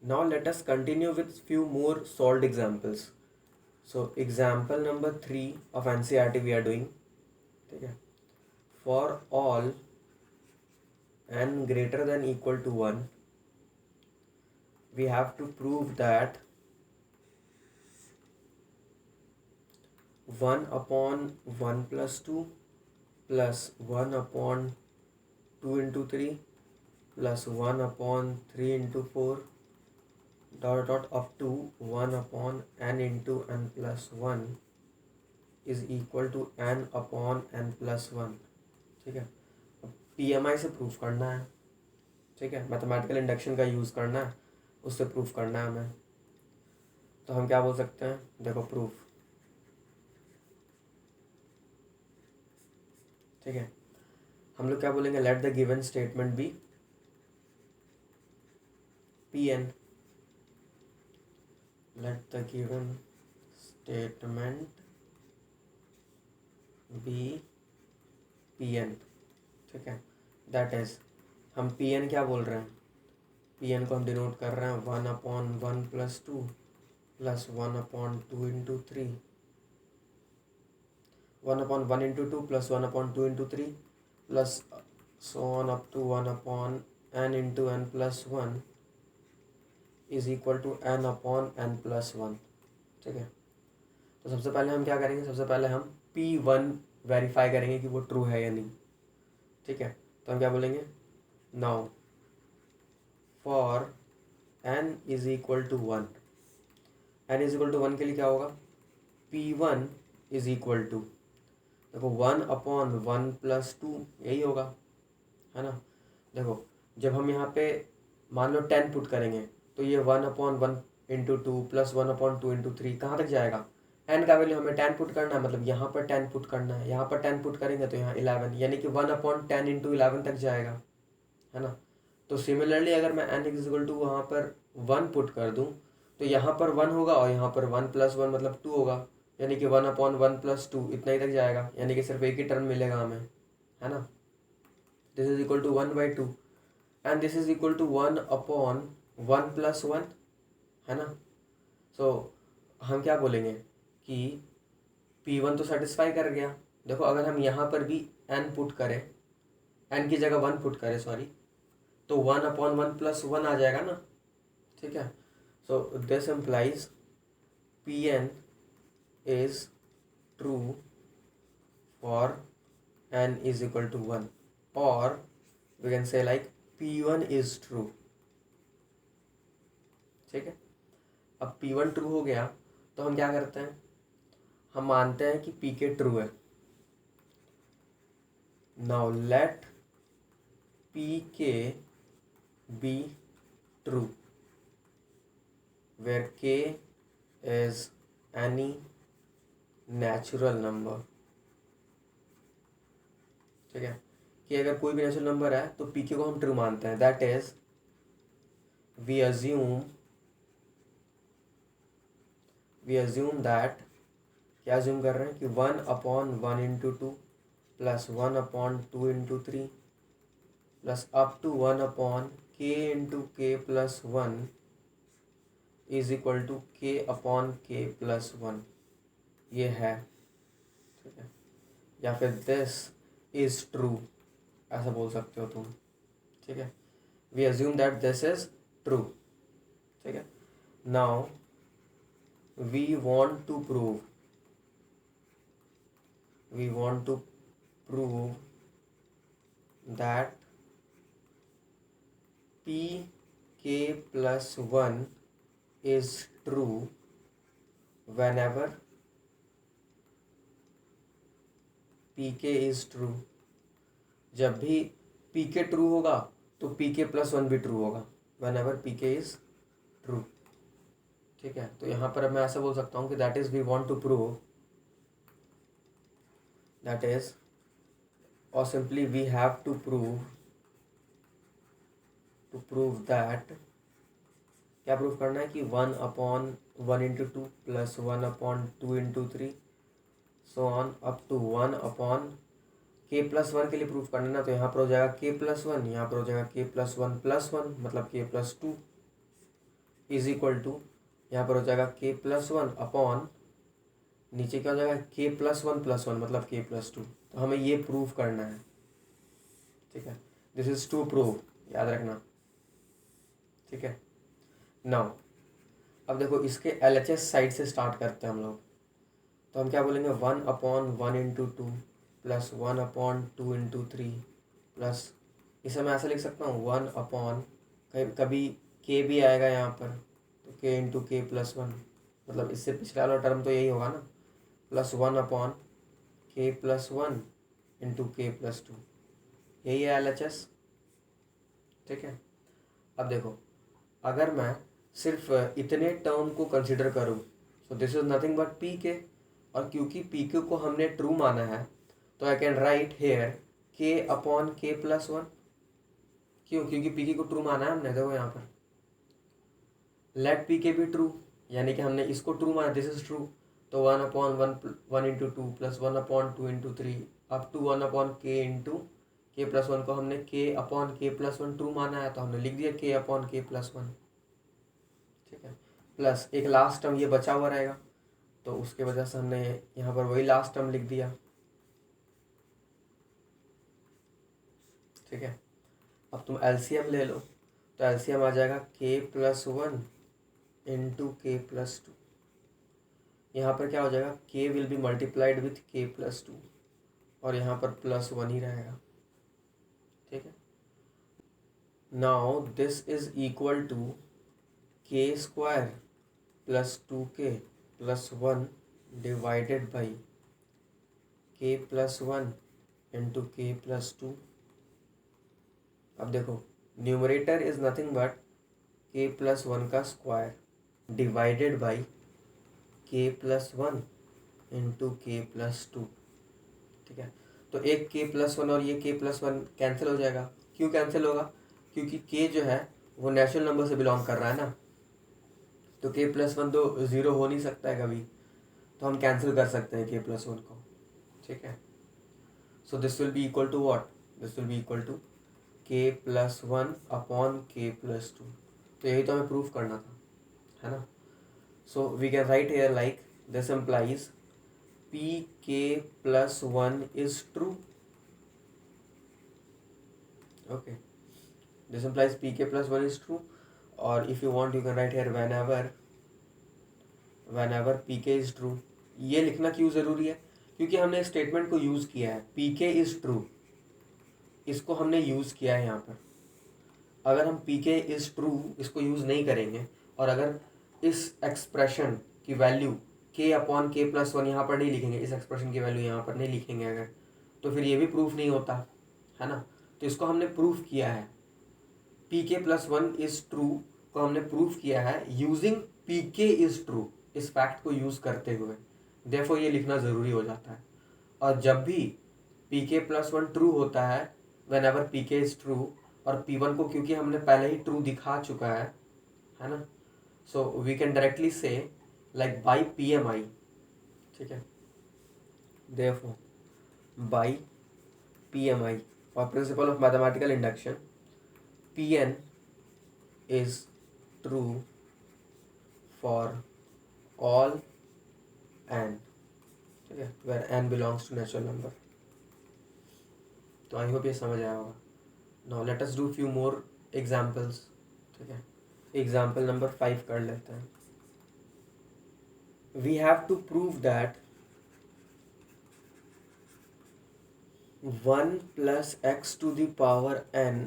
Now let us continue with few more solved examples. So example number 3 of NCERT we are doing. ठीक है. For all n greater than equal to 1, we have to prove that 1 upon 1 plus 2 plus 1 upon 2 into 3 plus 1 upon 3 into 4 dot up to 1 upon n into n plus 1 is equal to n upon n plus 1. ठीक है. अब PMI से proof करना है. ठीक है. Mathematical induction का use करना है, उससे प्रूफ करना है हमें. तो हम क्या बोल सकते हैं, देखो प्रूफ. ठीक है. हम लोग क्या बोलेंगे, let the given statement be Pn. Let the given statement be Pn. ठीक है. दैट इज, हम Pn क्या बोल रहे हैं, Pn को हम डिनोट कर रहे हैं 1 upon 1 plus 2 plus 1 upon 2 into 3, 1 upon 1 into 2 plus 1 upon 2 into 3 plus so on up to 1 upon n into n plus 1 is equal to n upon n plus 1. ठीक है. तो सबसे पहले हम क्या करेंगे, सबसे पहले हम P1 वेरीफाई करेंगे कि वो ट्रू है या नहीं. ठीक है. तो हम क्या बोलेंगे, now for n is equal to 1, n is equal to 1 के लिए क्या होगा, P1 इज इक्वल टू, देखो 1 अपॉन 1 प्लस 2 यही होगा, है ना. देखो जब हम यहाँ पे मान लो 10 पुट करेंगे तो ये 1 upon 1 into 2 plus 1 upon 2 into 3 कहाँ तक जाएगा, n का वैल्यू हमें 10 पुट करना है, मतलब यहाँ पर 10 पुट करना है, यहाँ पर 10 पुट करेंगे तो यहाँ 11, यानी कि 1 अपॉन 10 इंटू 11 तक जाएगा, है ना. तो सिमिलरली अगर मैं n इक्वल टू वहाँ पर 1 पुट कर दूँ तो यहाँ पर 1 होगा और यहाँ पर 1 प्लस 1 मतलब 2 होगा, यानी कि 1 अपॉन 1 प्लस 2 इतना ही तक जाएगा, यानी कि सिर्फ एक ही टर्म मिलेगा हमें, है ना. This is equal to 1/2 and this is equal to 1 upon 1 plus 1, है ना. सो हम क्या बोलेंगे कि P1 तो सेटिस्फाई कर गया. देखो अगर हम यहाँ पर भी n पुट करें, n की जगह 1 पुट करें सॉरी, तो 1 अपॉन 1 प्लस 1 आ जाएगा ना. ठीक है. So this implies Pn is true for n is equal to 1, और we can say like P1 is true. ठीक है. अब P1 ट्रू हो गया तो हम क्या करते हैं, हम मानते हैं कि Pk ट्रू है. Now let Pk be true where k is any natural number. ठीक है. कि अगर कोई भी नेचुरल नंबर है तो Pk को हम ट्रू मानते हैं. That is we assume that, क्या अज्यूम कर रहे हैं कि 1 upon 1 into 2 plus 1 upon 2 into 3 plus up to 1 upon k into k plus 1 is equal to k upon k plus 1, ये है. ठीक है. या फिर दिस इज ट्रू ऐसा बोल सकते हो तुम. ठीक है. We assume that this is true. ठीक है. Now we want to prove that Pk plus 1 is true whenever Pk is true. जब भी Pk ट्रू होगा तो Pk प्लस 1 भी ट्रू होगा, whenever Pk is true. ठीक है. तो यहाँ पर मैं ऐसा बोल सकता हूँ कि that is we want to prove, that is, और simply we have to prove that, क्या प्रूव करना है कि 1 upon 1 into 2 plus 1 upon 2 into 3 so on up to 1 upon k plus 1 के लिए प्रूफ करना ना. तो यहाँ पर हो जाएगा k प्लस 1, यहाँ पर हो जाएगा k प्लस 1 प्लस 1 मतलब k plus 2. Is equal to, यहाँ पर हो जाएगा k प्लस वन अपॉन, नीचे क्या हो जाएगा k प्लस वन मतलब k प्लस टू। तो हमें ये प्रूव करना है, ठीक है। दिस इज टू प्रूव, याद रखना, ठीक है। नाउ अब देखो इसके LHS साइड से स्टार्ट करते हैं हम लोग। तो हम क्या बोलेंगे, 1/1 × 2 प्लस 1/2 × 3 प्लस, इसे मैं ऐसा लिख सकता हूँ 1 कभी k भी आएगा यहाँ पर, तो k × k प्लस वन, मतलब इससे पिछला वाला टर्म तो यही होगा ना, plus 1/k plus one × k plus to, यही है LHS, ठीक है। अब देखो अगर मैं सिर्फ इतने टर्म को कंसिडर करूँ, सो this is nothing but P के, और क्योंकि पी क्यू को हमने ट्रू माना है तो आई कैन राइट हेयर के अपॉन के प्लस वन। क्यों? क्योंकि पी के को ट्रू माना है हमने। देखो यहाँ पर लेट पी के भी ट्रू, यानी कि हमने इसको ट्रू माना, दिस इज ट्रू, तो 1/1 × 2 plus 1/2 × 3 up to 1/k plus one को हमने k upon k plus one true माना है, तो हमने लिख दिया k upon k plus one, ठीक है। प्लस एक लास्ट टर्म ये बचा हुआ रहेगा, तो उसके वजह से हमने यहाँ पर वही लास्ट टर्म लिख दिया, ठीक है। अब तुम LCM ले लो, तो LCM आ जाएगा k plus one × k plus two. यहाँ पर क्या हो जाएगा, k will be multiplied with k plus two, और यहाँ पर प्लस वन ही रहेगा, ठीक है। Now this is equal to k square plus 2k plus one divided by k plus one × k plus two. अब देखो numerator is nothing but k plus one का square divided by k plus one × k plus to, ठीक है। तो एक k plus one और ये k plus one cancel हो जाएगा। क्यों कैंसिल होगा? क्योंकि k जो है वो नेचुरल नंबर से बिलोंग कर रहा है ना, तो k प्लस वन तो ज़ीरो हो नहीं सकता है कभी, तो हम कैंसिल कर सकते हैं k प्लस वन को, ठीक है। So this will be equal to what, this will be equal to k plus one upon k plus two. तो यही तो हमें प्रूफ करना था, है ना। So we can write here like this implies pk plus one is true, okay, this implies pk plus 1 is true, or if you want you can write here whenever pk is true। ये लिखना क्यों ज़रूरी है? क्योंकि हमने इस statement को use किया है, pk is true, इसको हमने यूज़ किया है यहाँ पर। अगर हम pk is true इसको यूज़ नहीं करेंगे, और अगर इस एक्सप्रेशन की value k upon k plus one यहाँ पर नहीं लिखेंगे, इस एक्सप्रेशन की वैल्यू यहाँ पर नहीं लिखेंगे अगर, तो फिर ये भी प्रूफ नहीं होता, है ना। तो इसको हमने प्रूफ किया है, pk plus one is true को हमने प्रूफ किया है यूजिंग pk इज ट्रू, इस फैक्ट को यूज करते हुए। देयरफॉर ये लिखना ज़रूरी हो जाता है। और जब भी pk प्लस वन ट्रू होता है, when ever pk is true, और p1 को क्योंकि हमने पहले ही ट्रू दिखा चुका है ना, सो वी कैन डायरेक्टली से लाइक बाई PMI, ठीक है। देयरफॉर बाई PMI और principle of mathematical induction, Pn is true for all n, ठीक है, where n belongs to natural number। तो आई होप ये समझ आया होगा। Now let us do few more examples, ठीक है। एग्जाम्पल नंबर 5 कर लेते हैं। We have to prove that 1 + x to the power n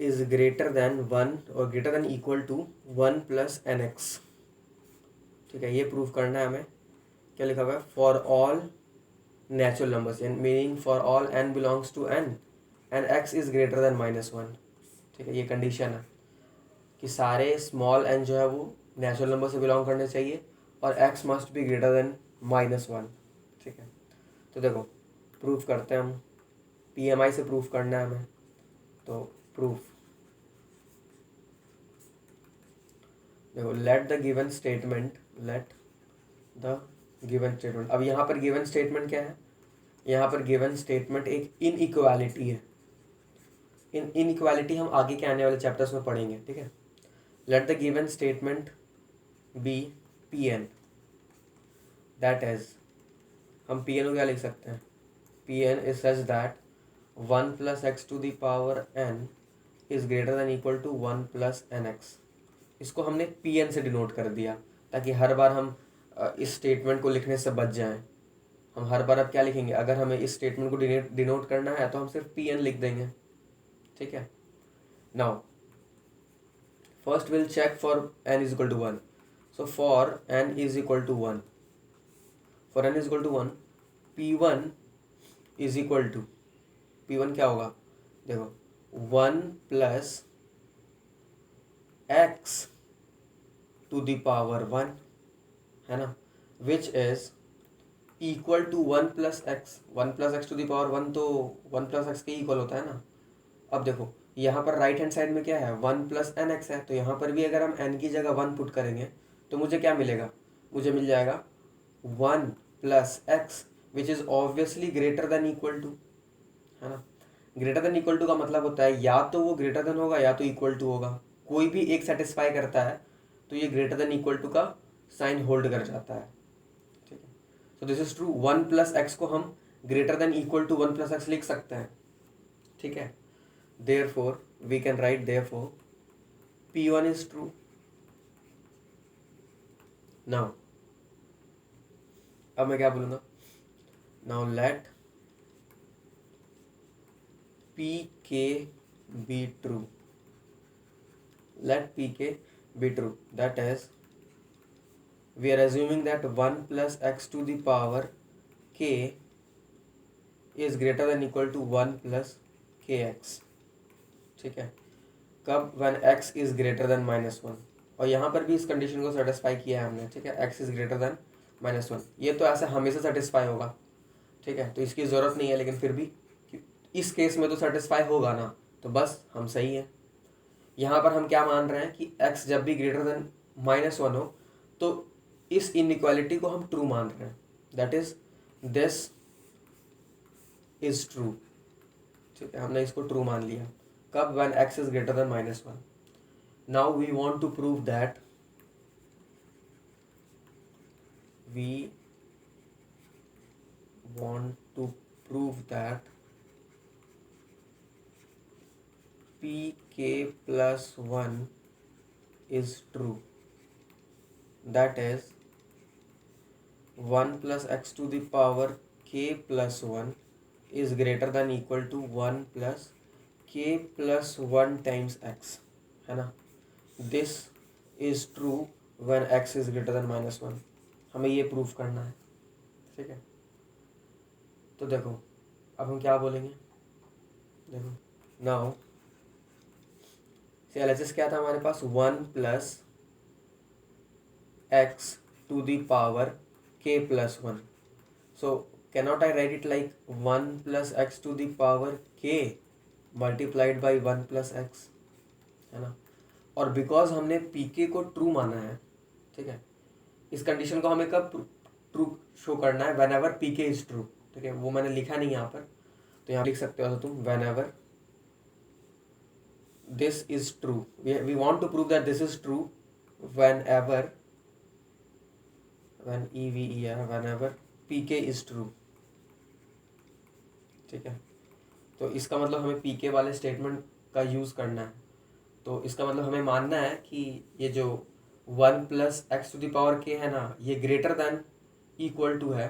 is greater than 1 or greater than equal to 1 + nx, ठीक है। ये प्रूव करना है हमें। क्या लिखा हुआ है? For all natural numbers, meaning for all n belongs to n and x is greater than -1, ठीक है। ये कंडीशन है कि सारे स्मॉल n जो है वो नेचुरल नंबर से बिलोंग करने चाहिए और x must be greater than -1, ठीक है। तो देखो प्रूफ करते हैं हम, PMI से प्रूफ करना है हमें। तो प्रूफ, देखो लेट द गिवन स्टेटमेंट, अब यहाँ पर गिवन स्टेटमेंट क्या है? यहाँ पर गिवन स्टेटमेंट एक इनइक्वालिटी है। इनइक्वालिटी हम आगे के आने वाले चैप्टर्स में पढ़ेंगे, ठीक है। Let the given statement be P n, that is, हम पी एन को क्या लिख सकते हैं, P n is such that 1 plus x to the power n is greater than equal to 1 plus n x. इसको हमने पी एन से denote कर दिया ताकि हर बार हम इस स्टेटमेंट को लिखने से बच जाएं। हम हर बार अब क्या लिखेंगे, अगर हमें इस स्टेटमेंट को डिनोट करना है तो हम सिर्फ पी एन लिख देंगे, ठीक है। Now first will check for n is equal to 1। So for n is equal to 1, for n is equal to 1, P1 is equal to, P1 क्या होगा, देखो 1 plus x to the power 1, है ना, which is equal to 1 plus x. 1 plus x to the power 1 तो 1 plus x के equal होता है ना। अब देखो यहाँ पर राइट हैंड साइड में क्या है, 1 प्लस एन एक्स है, तो यहाँ पर भी अगर हम एन की जगह 1 पुट करेंगे तो मुझे क्या मिलेगा, मुझे मिल जाएगा 1 plus x which is obviously greater than equal to, है ना। ग्रेटर देन इक्वल टू का मतलब होता है या तो वो ग्रेटर देन होगा या तो इक्वल टू होगा, कोई भी एक सेटिस्फाई करता है तो ये ग्रेटर देन इक्वल टू का साइन होल्ड कर जाता है, ठीक है। So this is true, 1 plus x को हम greater than equal to 1 plus x लिख सकते हैं, ठीक है। Therefore we can write therefore P1 is true. Now अब मैं क्या बोलूँगा, now let Pk be true, let Pk be true, that is we are assuming that 1 plus x to the power k is greater than equal to 1 plus kx, ठीक है। कब, when x is greater than -1, और यहाँ पर भी इस condition को satisfy किया है हमने, ठीक है, x is greater than -1। ये तो ऐसे हमेशा सेटिस्फाई होगा, ठीक है, तो इसकी ज़रूरत नहीं है, लेकिन फिर भी इस केस में तो सेटिस्फाई होगा ना, तो बस हम सही है। यहाँ पर हम क्या मान रहे हैं कि x जब भी ग्रेटर देन -1 हो तो इस इनइक्वालिटी को हम ट्रू मान रहे हैं, that is this is true, ठीक है, हमने इसको ट्रू मान लिया। कब, when x is greater than -1। now we want to prove that pk plus 1 is true, that is 1 plus x to the power k plus 1 is greater than equal to 1 plus k plus 1 times x, है ना। This is true when x is greater than -1, हमें ये proof करना है, ठीक है। तो देखो अब हम क्या बोलेंगे, देखो नाउ से एलएचएस क्या था हमारे पास, 1 plus x to the power k plus 1, so cannot I write it like 1 plus x to the power k multiplied by 1 plus x, है ना। और बिकॉज हमने pk को ट्रू माना है, ठीक है, इस कंडीशन को हमें कब ट्रू शो करना है, when ever pk is true, ठीक है, वो मैंने लिखा नहीं यहाँ पर, तो यहाँ लिख सकते हो तुम, whenever this is true, we want to prove that this is true whenever, whenever pk is true, ठीक है। तो इसका मतलब हमें pk वाले स्टेटमेंट का यूज़ करना है, तो इसका मतलब हमें मानना है कि ये जो 1 plus x to the power k है ना, ये ग्रेटर देन इक्वल टू है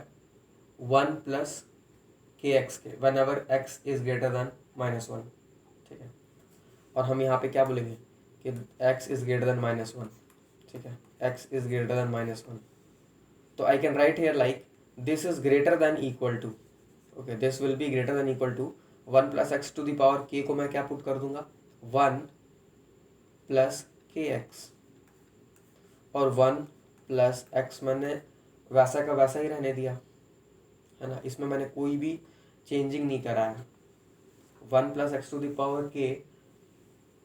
1 प्लस के एक्स के, one ever x is greater than -1, ठीक है। और हम यहाँ पे क्या बोलेंगे कि x इज ग्रेटर देन -1, ठीक है, x इज ग्रेटर देन -1, तो I can write here like this is greater than equal to, okay, this will be greater than equal to 1 plus x to the power k को मैं क्या put कर दूंगा, 1 plus k x, और 1 plus x मैंने वैसा का वैसा ही रहने दिया, है ना, इसमें मैंने कोई भी चेंजिंग नहीं करा है। 1 plus x to the power k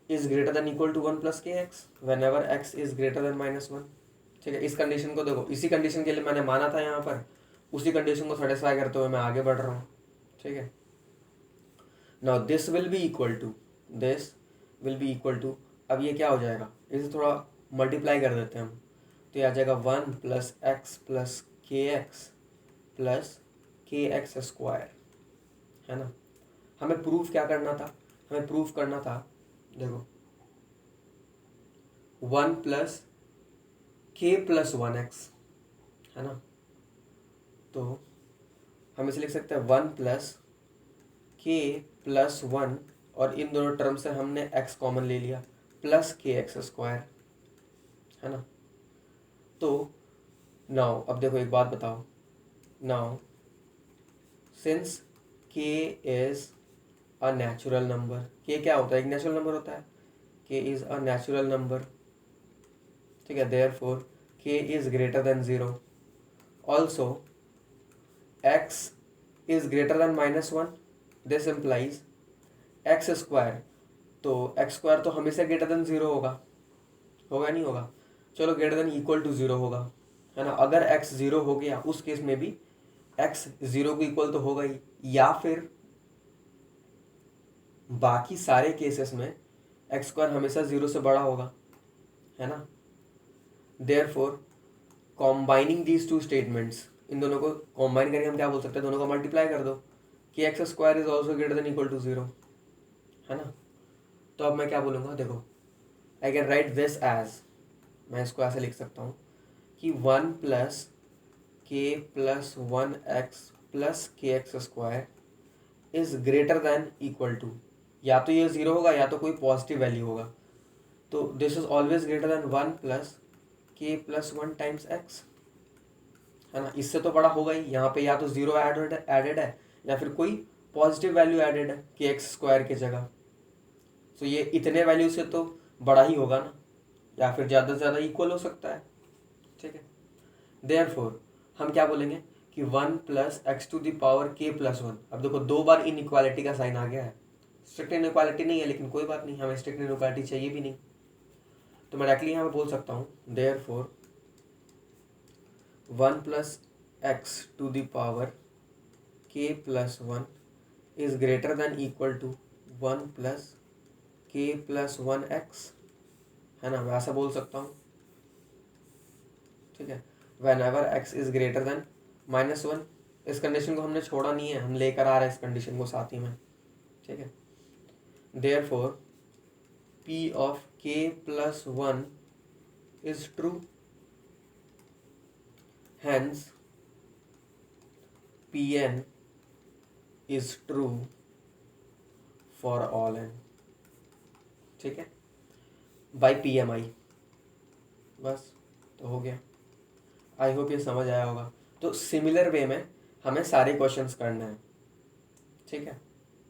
is greater than equal to 1 plus k x whenever x is greater than -1, ठीक है। इस कंडीशन को देखो, इसी कंडीशन के लिए मैंने माना था यहाँ पर, उसी कंडीशन को सेटिस्फाई करते हुए मैं आगे बढ़ रहा हूँ, ठीक है। Now this will be equal to, this will be equal to, अब ये क्या हो जाएगा, इसे थोड़ा मल्टीप्लाई कर देते हैं हम, तो ये आ जाएगा 1 plus x plus k x square, है ना। हमें प्रूफ क्या करना था, हमें प्रूफ करना था, देखो 1 प्लस के प्लस 1x, है ना। तो हम इसे लिख सकते हैं 1 प्लस के प्लस 1, और इन दोनों टर्म से हमने x कॉमन ले लिया, प्लस के एक्स स्क्वायर, है ना। तो नाउ अब देखो एक बात बताओ, now since k is a natural number, k क्या होता है, एक नेचुरल नंबर होता है, k is a natural number, ठीक है। Therefore k is greater then 0, also x is greater than -1, this implies x square, तो एक्स स्क्वायर तो हमेशा ग्रेटर देन 0 होगा, होगा नहीं होगा, चलो ग्रेटर देन इक्वल टू 0 होगा, है ना। अगर x 0 हो गया उस केस में भी x 0 को इक्वल तो होगा ही, या फिर बाकी सारे केसेस में एक्स स्क्वायर हमेशा 0 से बड़ा होगा, है ना। Therefore combining these two statements, इन दोनों को कॉम्बाइन करके हम क्या बोल सकते हैं, दोनों को मल्टीप्लाई कर दो कि x square is also greater than equal to 0, है ना। तो अब मैं क्या बोलूँगा, देखो I can write this as, मैं इसको ऐसे लिख सकता हूँ कि 1 plus k plus 1x plus k x square is greater than equal to, या तो ये 0 होगा या तो कोई पॉजिटिव वैल्यू होगा, तो this is always greater than 1 plus k plus 1 times x, है ना। इससे तो बड़ा होगा ही, यहाँ पे या तो 0 एडेड है या फिर कोई पॉजिटिव वैल्यू एडेड है के एक्स स्क्वायर की जगह, तो ये इतने वैल्यू से तो बड़ा ही होगा ना, या फिर ज़्यादा से ज़्यादा इक्वल हो सकता है, ठीक है। देयरफॉर हम क्या बोलेंगे कि 1 plus x to the power k plus 1, अब देखो 2 बार इनइक्वालिटी का साइन आ गया है, स्ट्रिक्ट इनइक्वालिटी नहीं है लेकिन कोई बात नहीं, हमें स्ट्रिक्ट इनइक्वालिटी चाहिए भी नहीं, तो मैं डायरेक्टली यहाँ पे बोल सकता हूँ therefore 1 plus x to the power k plus 1 is greater than equal to 1 plus k plus 1x, है ना, वैसा बोल सकता हूँ, ठीक है। whenever x is greater than -1, इस कंडीशन को हमने छोड़ा नहीं है, हम लेकर आ रहे हैं इस कंडीशन को साथ ही में, ठीक है। Therefore p of k plus 1 is true, hence pn is true for all n, ठीक है, बाई PMI, बस तो हो गया। आई होप ये समझ आया होगा। तो सिमिलर वे में हमें सारे क्वेश्चंस करना है, ठीक है।